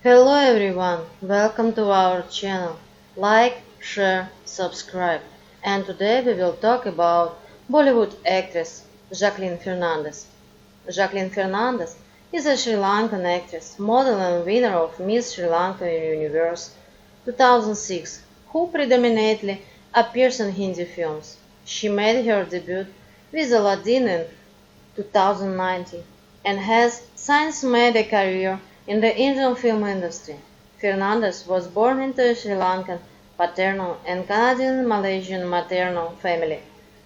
Hello everyone, welcome to our channel. Like, share, subscribe. And today we will talk about Bollywood actress Jacqueline Fernandez. Jacqueline Fernandez is a Sri Lankan actress, model and winner of Miss Sri Lanka Universe 2006, who predominantly appears in Hindi films. She made her debut with Aladdin in 2019 and has since made a career in the Indian film industry. Fernandez was born into a Sri Lankan paternal and Canadian-Malaysian maternal family.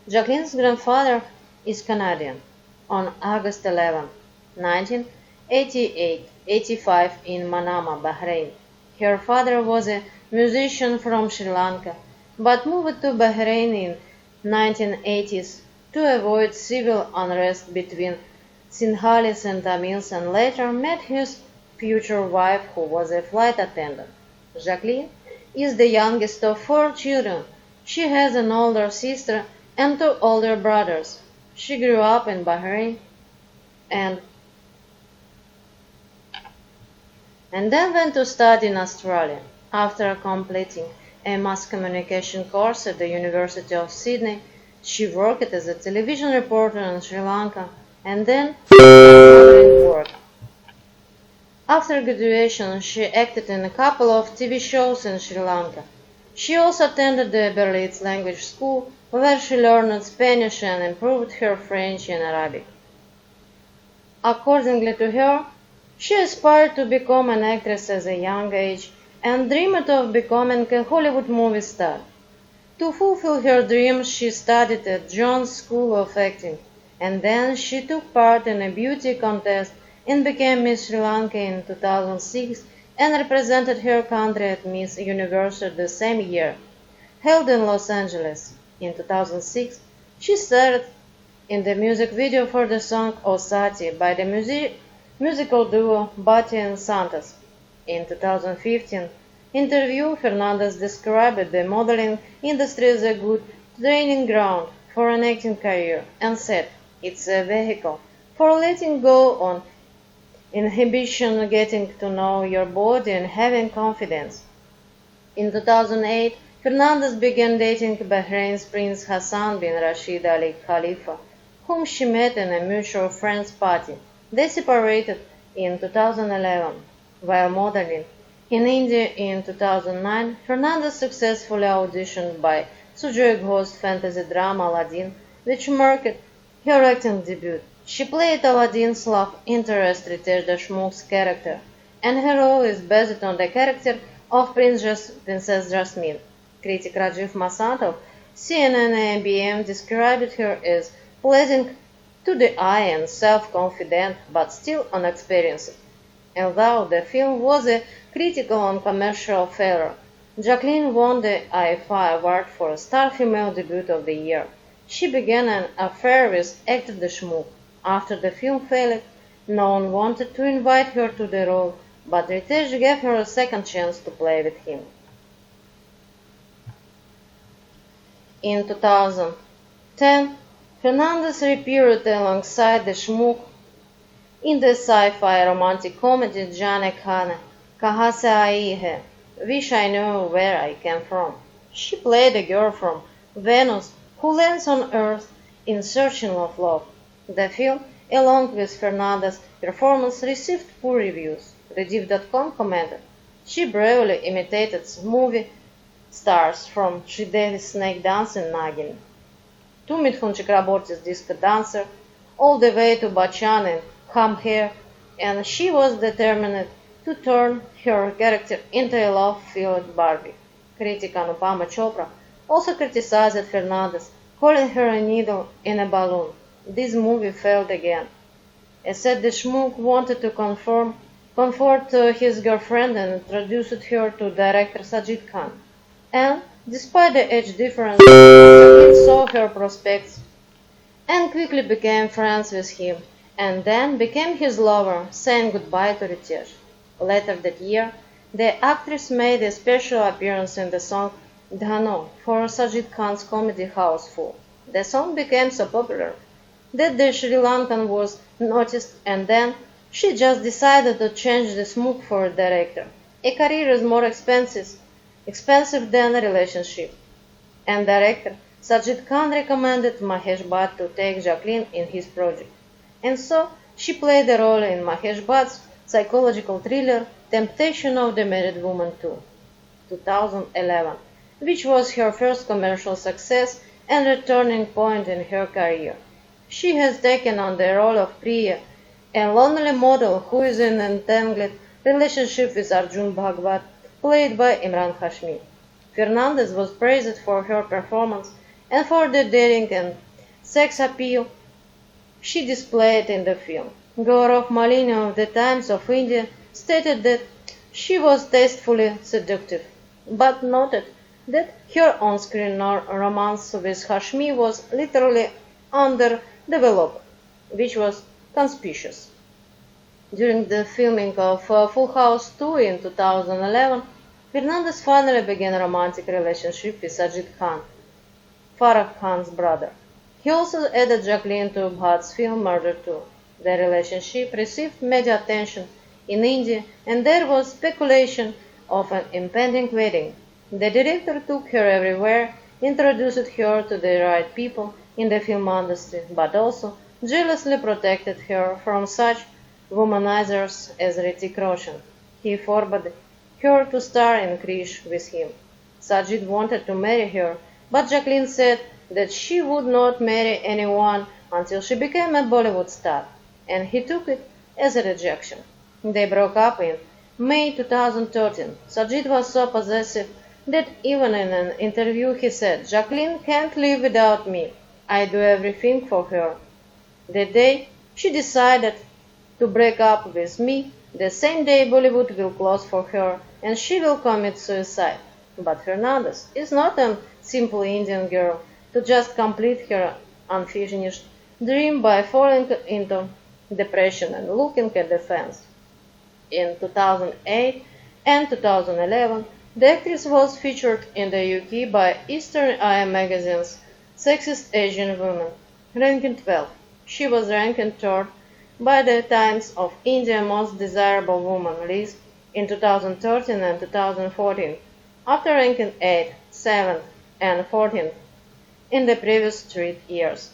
Jacqueline's grandfather is Canadian. On August 11, 1985 in Manama, Bahrain. Her father was a musician from Sri Lanka, but moved to Bahrain in 1980s to avoid civil unrest between Sinhalese and Tamils, and later met his future wife, who was a flight attendant. Jacqueline is the youngest of 4 children. She has an older sister and 2 older brothers. She grew up in Bahrain and then went to study in Australia. After completing a mass communication course at the University of Sydney, she worked as a television reporter in Sri Lanka and then modeling work. After graduation, she acted in a couple of TV shows in Sri Lanka. She also attended the Berlitz language school, where she learned Spanish and improved her French and Arabic. According to her, she aspired to become an actress at a young age and dreamed of becoming a Hollywood movie star. To fulfill her dreams, she studied at John's School of Acting, and then she took part in a beauty contest and became Miss Sri Lanka in 2006 and represented her country at Miss Universe the same year, held in Los Angeles. In 2006, she starred in the music video for the song O Sati by the musical duo Bhatti and Santos. In 2015 interview, Fernandez described the modeling industry as a good training ground for an acting career and said, "It's a vehicle for letting go on inhibition, getting to know your body and having confidence." In 2008, Fernandez began dating Bahrain's Prince Hassan bin Rashid Al Khalifa, whom she met in a mutual friends party. They separated in 2011. While modeling in India in 2009, Fernandez successfully auditioned by Sujoy Ghost fantasy drama Aladdin, which marked her acting debut. She played Aladdin's love interest Ritesh Deshmukh's character, and her role is based on the character of Princess Jasmine. Critic Rajiv Masantov, CNN-ABM, described her as pleasing to the eye and self-confident, but still inexperienced. Although the film was a critical and commercial failure, Jacqueline won the IFA award for Star Female Debut of the Year. She began an affair with actor Deshmukh. After the film failed, no one wanted to invite her to the role, but Ritesh gave her a second chance to play with him. In 2010, Fernandez appeared alongside Deshmukh in the sci-fi romantic comedy Jaane Khane, Kahan Se Aayi Hai, Wish I Knew Where I Came From. She played a girl from Venus who lands on Earth in search of love. The film, along with Fernandez's performance, received poor reviews. Rediff.com commented, "She bravely imitated movie stars from Sridevi's Snake Dance in Nagini to Mithun Chakraborty's Disco Dancer, all the way to Bachchan in Hum Hai, and she was determined to turn her character into a love-filled Barbie." Critic Anupama Chopra also criticized Fernandez, calling her a needle in a balloon. This movie failed again. As said, Deshmukh wanted to comfort his girlfriend and introduced her to director Sajid Khan. And, despite the age difference, Jacqueline saw her prospects and quickly became friends with him, and then became his lover, saying goodbye to Ritesh. Later that year, the actress made a special appearance in the song Dhano for Sajid Khan's comedy Houseful. The song became so popular that the Sri Lankan was noticed, and then She just decided to change the smoke for a director. A career is more expensive than a relationship. And director Sajid Khan recommended Mahesh Bhatt to take Jacqueline in his project. And so she played the role in Mahesh Bhatt's psychological thriller Temptation of the Married Woman 2, 2011, which was her first commercial success and a turning point in her career. She has taken on the role of Priya, a lonely model who is in an entangled relationship with Arjun Bhagwat, played by Imran Hashmi. Fernandez was praised for her performance and for the daring and sex appeal she displayed in the film. Gaurav Malini of the Times of India stated that she was tastefully seductive, but noted that her on-screen romance with Hashmi was literally underdeveloped, which was conspicuous. During the filming of Full House 2 in 2011, Fernandez finally began a romantic relationship with Sajid Khan, Farah Khan's brother. He also added Jacqueline to Bhatt's film Murder 2. The relationship received media attention in India, and there was speculation of an impending wedding. The director took her everywhere, introduced her to the right people in the film industry, but also jealously protected her from such womanizers as Hrithik Roshan. He forbade her to star in Krish with him. Sajid wanted to marry her, but Jacqueline said that she would not marry anyone until she became a Bollywood star, and he took it as a rejection. They broke up in May 2013. Sajid was so possessive that even in an interview he said, "Jacqueline can't live without me. I do everything for her." The day she decided to break up with me, the same day Bollywood will close for her and she will commit suicide. But Fernandez is not a simple Indian girl to just complete her unfinished dream by falling into depression and looking at the fence. In 2008 and 2011, the actress was featured in the UK by Eastern Eye magazine's Sexiest Asian Women, ranking 12. She was ranked third by the Times of India Most Desirable Woman list in 2013 and 2014, after ranking 8th, 7th, and 14th in the previous 3 years.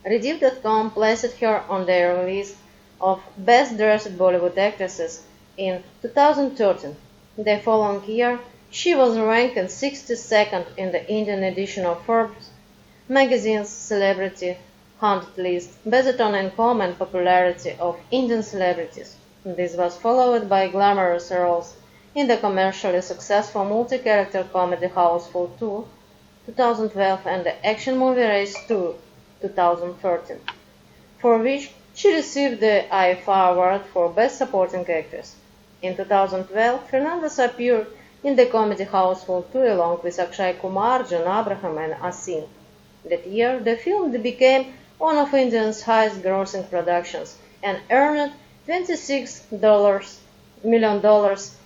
Rediff.com placed her on their list of Best Dressed Bollywood Actresses in 2013. The following year, she was ranked 62nd in the Indian edition of Forbes magazine's Celebrity Hunt list based on income and popularity of Indian celebrities. This was followed by glamorous roles in the commercially successful multi-character comedy Houseful 2, 2012, and the action movie Race 2, 2013, for which she received the IFA Award for Best Supporting Actress. In 2012, Fernandez appeared in the comedy Houseful 2 along with Akshay Kumar, John Abraham, and Asin. That year, the film became one of India's highest-grossing productions and earned $26 million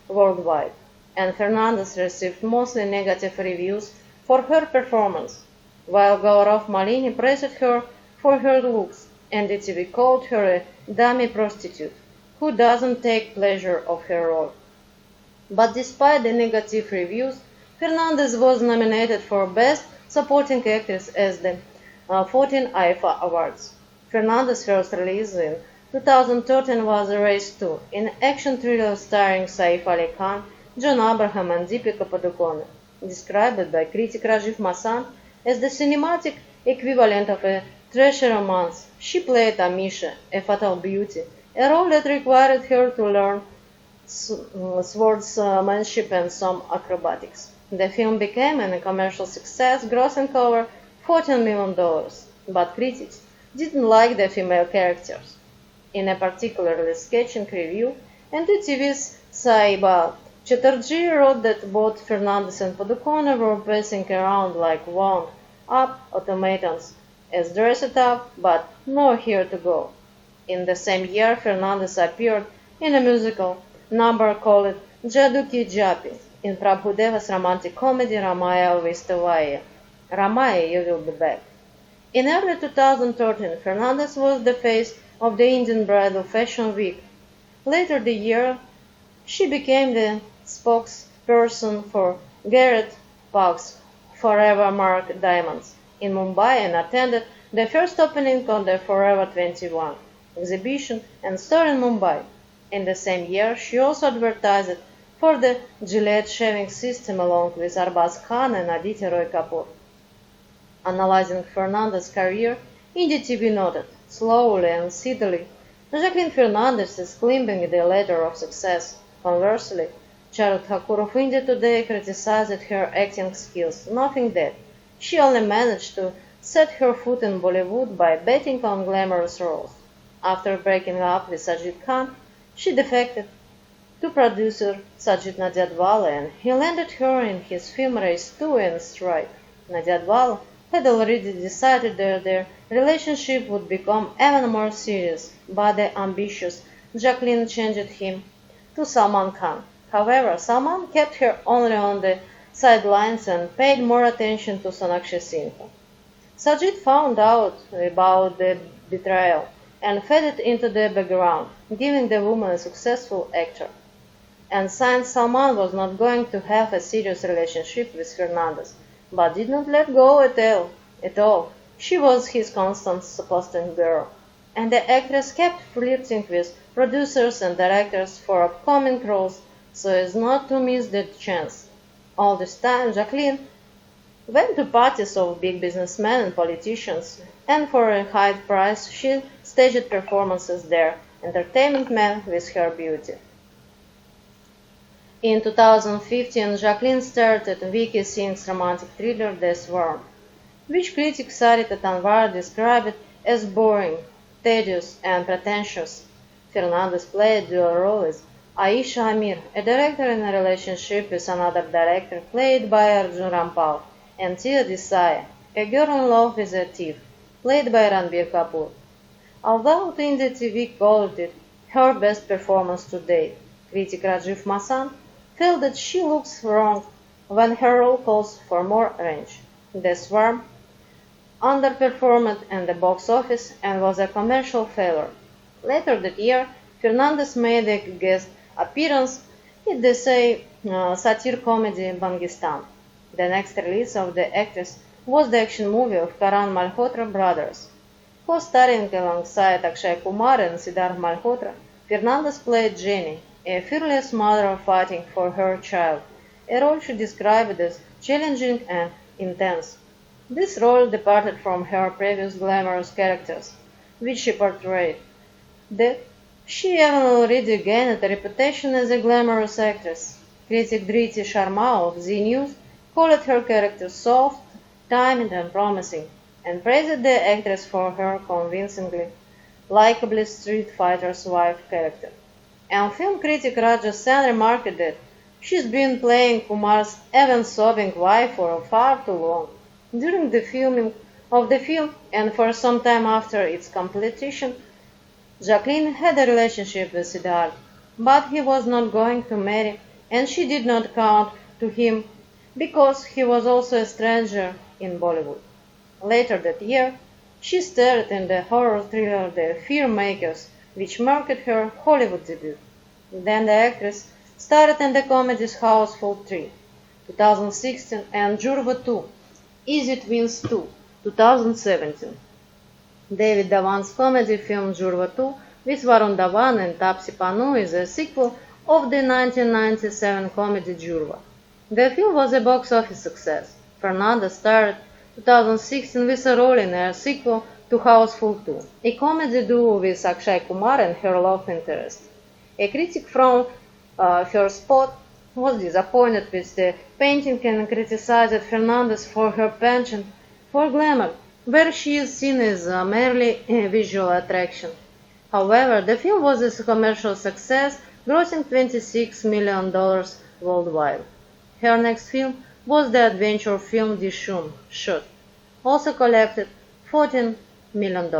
worldwide, and Fernandez received mostly negative reviews for her performance, while Gaurav Malini praised her for her looks, and the TV called her a dummy prostitute who doesn't take pleasure of her role. But despite the negative reviews, Fernandez was nominated for Best Supporting Actress at the 14 IFA Awards. Fernandez's first release in 2013 was Race 2, an action thriller starring Saif Ali Khan, John Abraham, and Deepika Padukone, described by critic Rajiv Masan as the cinematic equivalent of a trashy romance. She played Amisha, a fatal beauty, a role that required her to learn swordsmanship and some acrobatics. The film became a commercial success, grossing over $14 million, but critics didn't like the female characters. In a particularly scathing review, NDTV's Saiba Chatterjee wrote that both Fernandez and Padukone were pacing around like wound-up automatons, as dressed up, but nowhere to go. In the same year, Fernandez appeared in a musical number called Jadoo Ki Japi in Prabhudeva's romantic comedy Ramaya Vastavaya. Ramaya, You Will Be Back. In early 2013, Fernandez was the face of the Indian Bridal Fashion Week. Later the year, she became the spokesperson for Garrett Park's Forever Mark Diamonds in Mumbai and attended the first opening of the Forever 21 exhibition and store in Mumbai. In the same year, she also advertised for the Gillette shaving system along with Arbaz Khan and Aditya Roy Kapoor. Analyzing Fernandez's career, Indie TV noted, slowly and steadily, Jacqueline Fernandez is climbing the ladder of success. Conversely, Charlotte Thakur of India Today criticized her acting skills, noting that she only managed to set her foot in Bollywood by betting on glamorous roles. After breaking up with Sajid Khan, she defected to producer Sajid Nadiadwala and he landed her in his film Race 2 and Strike. Nadiadwala had already decided that their relationship would become even more serious, but the ambitious Jacqueline changed him to Salman Khan. However, Salman kept her only on the sidelines and paid more attention to Sonakshi Sinha. Sajid found out about the betrayal and faded into the background, giving the woman a successful actor. And since Salman was not going to have a serious relationship with Fernandez, but did not let go at all. She was his constant supporting girl, and the actress kept flirting with producers and directors for upcoming roles so as not to miss the chance. All this time, Jacqueline went to parties of big businessmen and politicians, and for a high price she staged performances there, entertaining men with her beauty. In 2015, Jacqueline started Vicky Singh's romantic thriller The Swarm, which critic Sarita Tanwar described as boring, tedious, and pretentious. Fernandez played a dual role as Aisha Amir, a director in a relationship with another director played by Arjun Rampal, and Tia Desai, a girl in love with a thief, played by Ranbir Kapoor. Although Indie TV called it her best performance to date, critic Rajiv Masan felt that she looks wrong when her role calls for more range. The Swarm underperformed in the box office and was a commercial failure. Later that year, Fernandez made a guest appearance in the satire comedy Bangistan. The next release of the actress was the action movie of Karan Malhotra Brothers. Co-starring alongside Akshay Kumar and Siddharth Malhotra, Fernandez played Jenny, a fearless mother fighting for her child, a role she described as challenging and intense. This role departed from her previous glamorous characters, which she portrayed. That she even already gained a reputation as a glamorous actress. Critic Dhriti Sharma of Zee News called her character soft, timed and promising, and praised the actress for her convincingly likable street fighter's wife character. And film critic Raja Sen remarked that she's been playing Kumar's even sobbing wife for far too long. During the filming of the film and for some time after its completion, Jacqueline had a relationship with Siddharth, but he was not going to marry and she did not count to him because he was also a stranger in Bollywood. Later that year, she starred in the horror thriller The Fear Makers, which marked her Hollywood debut. Then the actress starred in the comedies Houseful 3, 2016, and Jurva 2, Easy Twins 2, 2017. David Dhawan's comedy film Jurva 2 with Varun Dhawan and Taapsee Pannu is a sequel of the 1997 comedy Jurva. The film was a box office success. Fernandez starred 2016 with a role in a sequel to Houseful 2, a comedy duo with Akshay Kumar and her love interest. A critic from her spot was disappointed with the painting and criticized Fernandez for her penchant for glamour, where she is seen as merely a visual attraction. However, the film was a commercial success, grossing $26 million worldwide. Her next film was the adventure film Dishoom, Shot, also collected $14 million.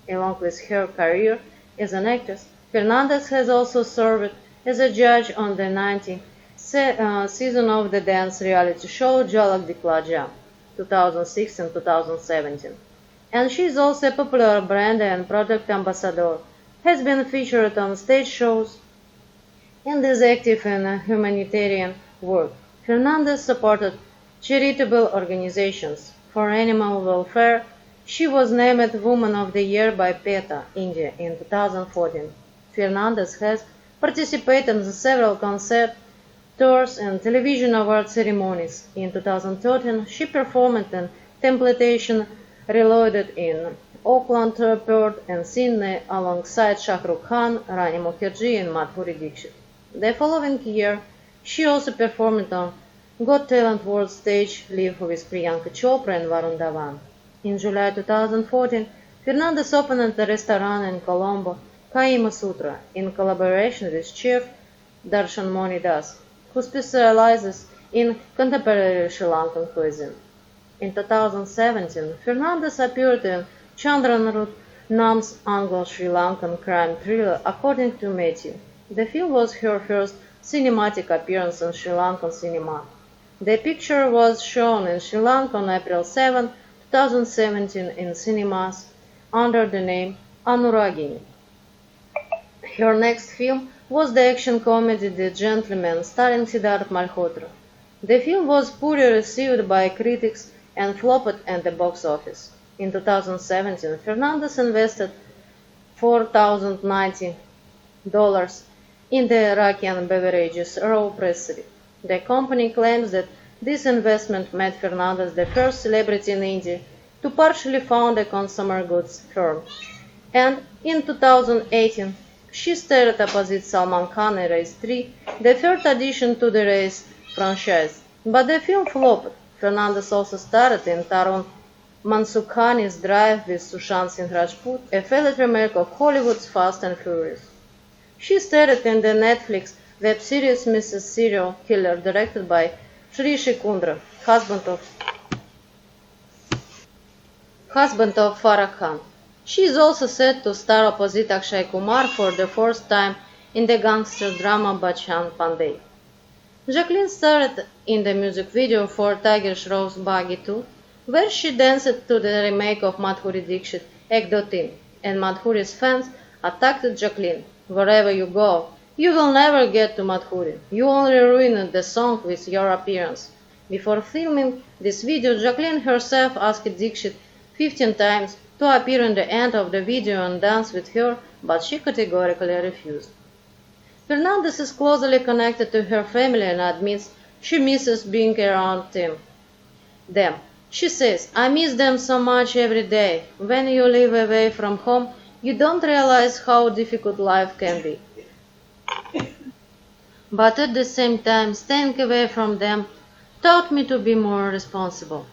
Along with her career as an actress, Fernandez has also served as a judge on the 19th season of the dance reality show Jhalak Dikhla Ja, 2006 and 2017, and she is also a popular brand and product ambassador, has been featured on stage shows, and is active in humanitarian work. Fernandez supported charitable organizations for animal welfare. She was named Woman of the Year by PETA India in 2014. Fernandez has participated in several concert tours and television award ceremonies. In 2013, she performed in Temptation Reloaded in Auckland, Perth, and Sydney alongside Shah Rukh Khan, Rani Mukherjee, and Madhuri Dixit. The following year, she also performed on Got Talent World Stage Live with Priyanka Chopra and Varun Dhawan. In July 2014, Fernandez opened a restaurant in Colombo, Kama Sutra, in collaboration with chef Darshan Monidas, who specializes in contemporary Sri Lankan cuisine. In 2017, Fernandez appeared in Chandran Nam's Anglo-Sri Lankan crime thriller According to Matthew. The film was her first cinematic appearance in Sri Lankan cinema. The picture was shown in Sri Lanka on April 7, 2017 in cinemas under the name Anuragini. Her next film was the action comedy The Gentleman starring Siddharth Malhotra. The film was poorly received by critics and flopped at the box office. In 2017, Fernandez invested $4,090 in the Iraqi beverages Raw Pressery. The company claims that this investment made Fernandez the first celebrity in India to partially found a consumer goods firm. And in 2018, she starred opposite Salman Khan in Race 3, the third addition to the Race franchise. But the film flopped. Fernandez also starred in Tarun Mansukhani's Drive with Sushant Singh Rajput, a failed remake of Hollywood's Fast and Furious. She starred in the Netflix web series Mrs. Serial Killer, directed by Shrishi Kundra, husband of Farah Khan. She is also set to star opposite Akshay Kumar for the first time in the gangster drama Bachchan Pandey. Jacqueline starred in the music video for Tiger Shroff's Baggy 2, where she danced to the remake of Madhuri Dixit, Ek Do Teen, and Madhuri's fans attacked Jacqueline. Wherever you go, you will never get to Madhuri. You only ruined the song with your appearance. Before filming this video, Jacqueline herself asked Dixit 15 times to appear in the end of the video and dance with her, but she categorically refused. Fernandez is closely connected to her family and admits she misses being around them. She says, "I miss them so much every day. When you live away from home, you don't realize how difficult life can be. But at the same time, staying away from them taught me to be more responsible."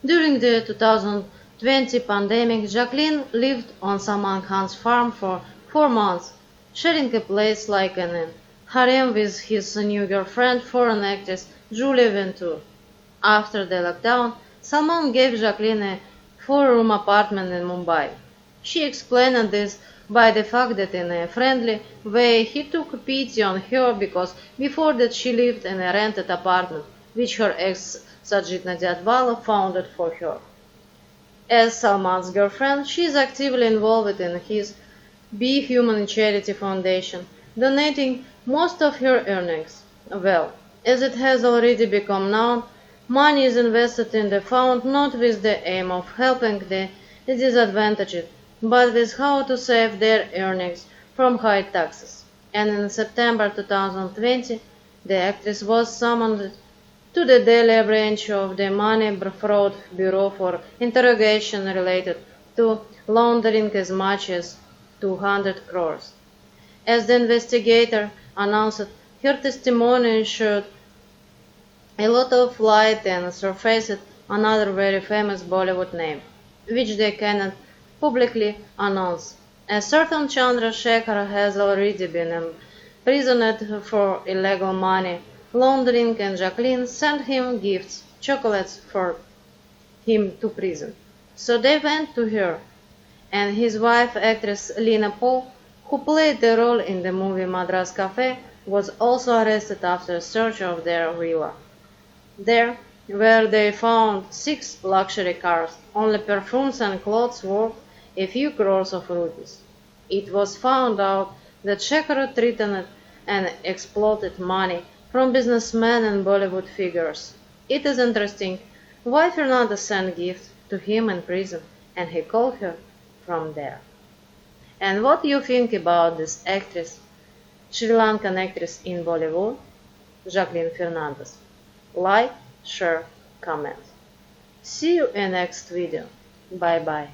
During the 2020 pandemic, Jacqueline lived on Salman Khan's farm for 4 months, sharing a place like an harem with his new girlfriend, foreign actress Julie Ventura. After the lockdown, Salman gave Jacqueline a 4-room apartment in Mumbai. She explained this by the fact that in a friendly way he took pity on her because before that she lived in a rented apartment, which her ex Sajid Nadiadwala founded for her. As Salman's girlfriend, she is actively involved in his Be Human charity foundation, donating most of her earnings. Well, as it has already become known, money is invested in the fund not with the aim of helping the disadvantaged, but with how to save their earnings from high taxes. And in September 2020, the actress was summoned to the Delhi branch of the Money Fraud Bureau for interrogation related to laundering as much as 200 crores. As the investigator announced, her testimony showed a lot of light and surfaced another very famous Bollywood name, which they cannot publicly announce. A certain Chandra Shekhar has already been imprisoned for illegal money laundering, and Jacqueline sent him gifts, chocolates for him to prison. So they went to her, and his wife, actress Lina Paul, who played the role in the movie Madras Cafe, was also arrested after a search of their villa. There, where they found 6 luxury cars, only perfumes and clothes worth a few crores of rupees. It was found out that Shekhar threatened and exploited money from businessmen and Bollywood figures. It is interesting why Fernandez sent gifts to him in prison and he called her from there. And what do you think about this actress, Sri Lankan actress in Bollywood, Jacqueline Fernandez? Like, share, comment. See you in next video. Bye bye.